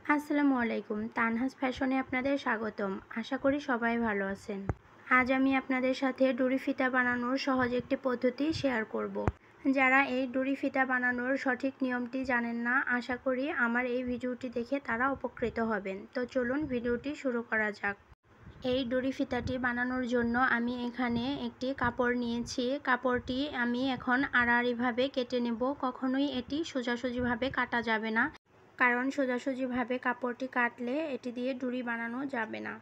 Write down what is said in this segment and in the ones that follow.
আসসালামু আলাইকুম। তানহাস ফ্যাশনে আপনাদের স্বাগতম। আশা করি সবাই ভালো আছেন। আজ আমি আপনাদের সাথে ডুরি ফিতা বানানোর সহজ একটি পদ্ধতি শেয়ার করব। যারা এই ডুরি ফিতা বানানোর সঠিক নিয়মটি জানেন না, আশা করি আমার এই ভিডিওটি দেখে তারা উপকৃত হবেন। তো চলুন ভিডিওটি শুরু করা যাক। এই ডুরি ফিতাটি বানানোর জন্য আমি এখানে একটি কাপড় নিয়েছি। কাপড়টি আমি এখন আড়াআড়িভাবে কেটে নেব। কখনোই এটি সোজাসুজিভাবে কাটা যাবে না, কারণ সোজাসুজিভাবে কাপড়টি কাটলে এটি দিয়ে ডুরি বানানো যাবে না।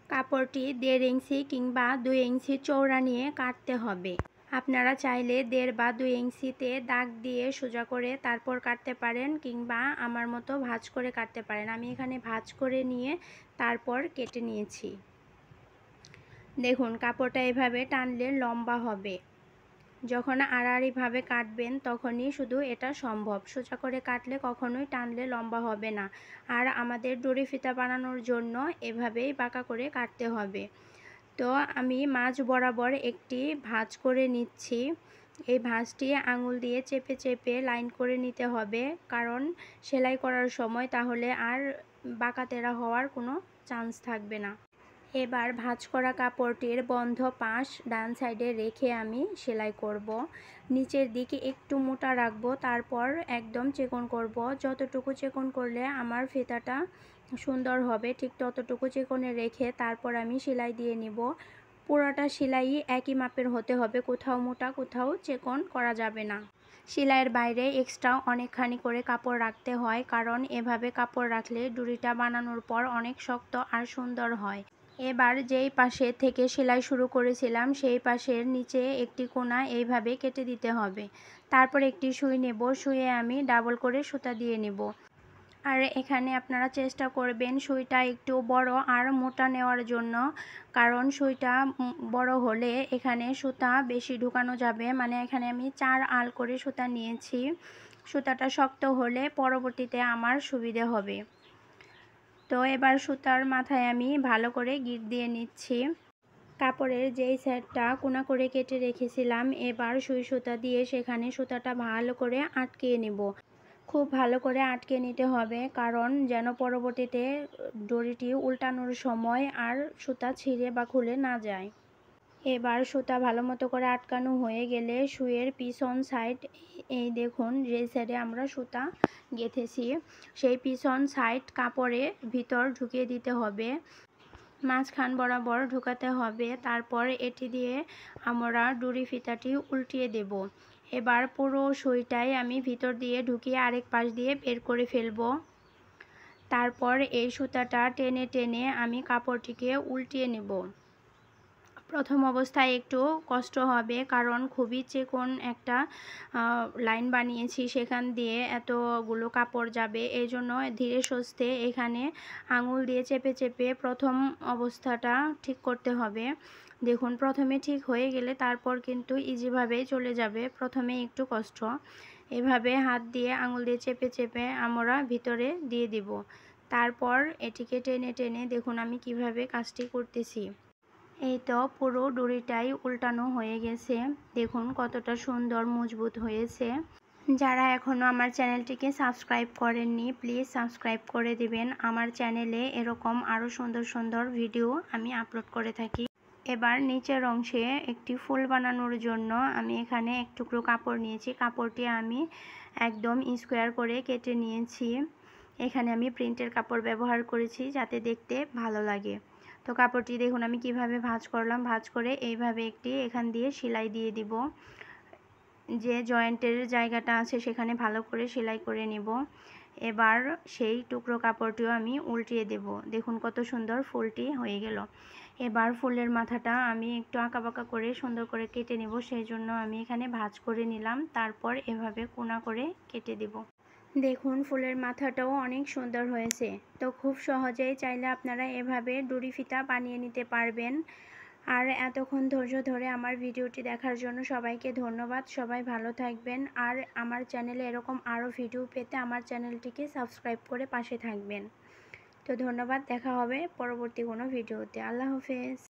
কাপড়টি 1.5 ইঞ্চি কিংবা 2 ইঞ্চি চওড়া নিয়ে কাটতে হবে। আপনারা চাইলে 1.5 বা 2 ইঞ্চিতে দাগ দিয়ে সোজা করে তারপর কাটতে পারেন, কিংবা আমার মতো ভাঁজ করে কাটতে পারেন। আমি এখানে ভাঁজ করে নিয়ে তারপর কেটে নিয়েছি। দেখুন, কাপড়টা এভাবে টানলে লম্বা হবে। যখন আড়াআড়িভাবে কাটবেন তখনই শুধু এটা সম্ভব। সোজা করে কাটলে কখনোই টানলে লম্বা হবে না। আর আমাদের ডুরি ফিতা বানানোর জন্য এভাবেই বাঁকা করে কাটতে হবে। তো আমি মাঝ বরাবর একটি ভাঁজ করে নিচ্ছি। এই ভাঁজটি আঙুল দিয়ে চেপে চেপে লাইন করে নিতে হবে, কারণ সেলাই করার সময় তাহলে আর বাঁকা তেড়া হওয়ার কোনো চান্স থাকবে না। এবার ভাঁজ করা কাপড়টির বন্ধ পাশ ডান সাইডে রেখে আমি সেলাই করব। নিচের দিকে একটু মোটা রাখবো, তারপর একদম চিকন করব। যতটুকু চিকন করলে আমার ফিতাটা সুন্দর হবে ঠিক ততটুকু চিকনে রেখে তারপর আমি সেলাই দিয়ে নিব। পুরোটা সেলাই একই মাপের হতে হবে, কোথাও মোটা কোথাও চিকন করা যাবে না। সেলাইয়ের বাইরে এক্সট্রা অনেকখানি করে কাপড় রাখতে হয়, কারণ এভাবে কাপড় রাখলে ডুরিটা বানানোর পর অনেক শক্ত আর সুন্দর হয়। এবার যেই পাশে থেকে সেলাই শুরু করেছিলাম সেই পাশের নিচে একটি কোণা এইভাবে কেটে দিতে হবে। তারপর একটি সুই নেব, সুইয়ে আমি ডাবল করে সুতা দিয়ে নেব। আর এখানে আপনারা চেষ্টা করবেন সুইটা একটু বড় আর মোটা নেওয়ার জন্য, কারণ সুইটা বড় হলে এখানে সুতা বেশি ঢুকানো যাবে। মানে এখানে আমি 4 আল করে সুতা নিয়েছি। সুতাটা শক্ত হলে পরবর্তীতে আমার সুবিধে হবে। তো এবার সুতার মাথায় আমি ভালো করে গিট দিয়ে নিচ্ছি। কাপড়ের যেই সাইডটা কোনা করে কেটে রেখেছিলাম, এবার সুই সুতা দিয়ে সেখানে সুতাটা ভালো করে আটকিয়ে নেব। খুব ভালো করে আটকে নিতে হবে, কারণ যেন পরবর্তীতে দড়িটি উল্টানোর সময় আর সুতা ছিঁড়ে বা খুলে না যায়। এবার সুতা ভালো মতো করে আটকানো হয়ে গেলে সুইয়ের পিছন সাইড, এই দেখুন যে সাইডে আমরা সুতা গেঁথেছি সেই পিছন সাইড কাপড়ে ভিতর ঢুকিয়ে দিতে হবে। মাঝখান বরাবর ঢুকাতে হবে। তারপর এটি দিয়ে আমরা ডুরি ফিতাটি উল্টিয়ে দেব। এবার পুরো সুইটাই আমি ভিতর দিয়ে ঢুকিয়ে আরেক পাশ দিয়ে বের করে ফেলব। তারপর এই সুতাটা টেনে টেনে আমি কাপড়টিকে উল্টিয়ে নেব। প্রথম অবস্থায় একটু কষ্ট হবে, কারণ খুবই চিকন একটা লাইন বানিয়েছি, সেখান দিয়ে এতগুলো কাপড় যাবে। এই জন্য ধীরে সুস্থে এখানে আঙুল দিয়ে চেপে চেপে প্রথম অবস্থাটা ঠিক করতে হবে। দেখুন, প্রথমে ঠিক হয়ে গেলে তারপর কিন্তু ইজিভাবেই চলে যাবে। প্রথমে একটু কষ্ট, এভাবে হাত দিয়ে আঙুল দিয়ে চেপে চেপে আমরা ভিতরে দিয়ে দিব। তারপর এটিকে টেনে টেনে দেখুন আমি কিভাবে কাজটি করতেছি। এই তো পুরো ডুরিটাই উল্টানো হয়ে গেছে। দেখুন কতটা সুন্দর মজবুত হয়েছে। যারা এখনও আমার চ্যানেলটিকে সাবস্ক্রাইব করেননি, প্লিজ সাবস্ক্রাইব করে দিবেন। আমার চ্যানেলে এরকম আরও সুন্দর সুন্দর ভিডিও আমি আপলোড করে থাকি। এবার নিচের অংশে একটি ফুল বানানোর জন্য আমি এখানে এক টুকরো কাপড় নিয়েছি। কাপড়টি আমি একদম স্কোয়ার করে কেটে নিয়েছি। এখানে আমি প্রিন্টের কাপড় ব্যবহার করেছি যাতে দেখতে ভালো লাগে। তো কাপড়টি দেখুন আমি কিভাবে ভাঁজ করলাম। ভাঁজ করে এইভাবে একটি এখান দিয়ে সেলাই দিয়ে দিব। যে জয়েন্টের জায়গাটা আছে সেখানে ভালো করে সেলাই করে নেব। এবার সেই টুকরো কাপড়টিও আমি উল্টিয়ে দেব। দেখুন কত সুন্দর ফুলটি হয়ে গেল। এবার ফুলের মাথাটা আমি একটু আঁকাবাঁকা করে সুন্দর করে কেটে নেব, সেই জন্য আমি এখানে ভাঁজ করে নিলাম। তারপর এভাবে কোনা করে কেটে দেব। দেখুন ফুলের মাথাটাও অনেক সুন্দর হয়েছে। তো খুব সহজেই চাইলে আপনারা এভাবে ডুরি ফিতা বানিয়ে নিতে পারবেন। আর এতক্ষণ ধৈর্য ধরে আমার ভিডিওটি দেখার জন্য সবাইকে ধন্যবাদ। সবাই ভালো থাকবেন। আর আমার চ্যানেলে এরকম আরও ভিডিও পেতে আমার চ্যানেলটিকে সাবস্ক্রাইব করে পাশে থাকবেন। তো ধন্যবাদ, দেখা হবে পরবর্তী কোনো ভিডিওতে। আল্লাহ হাফেজ।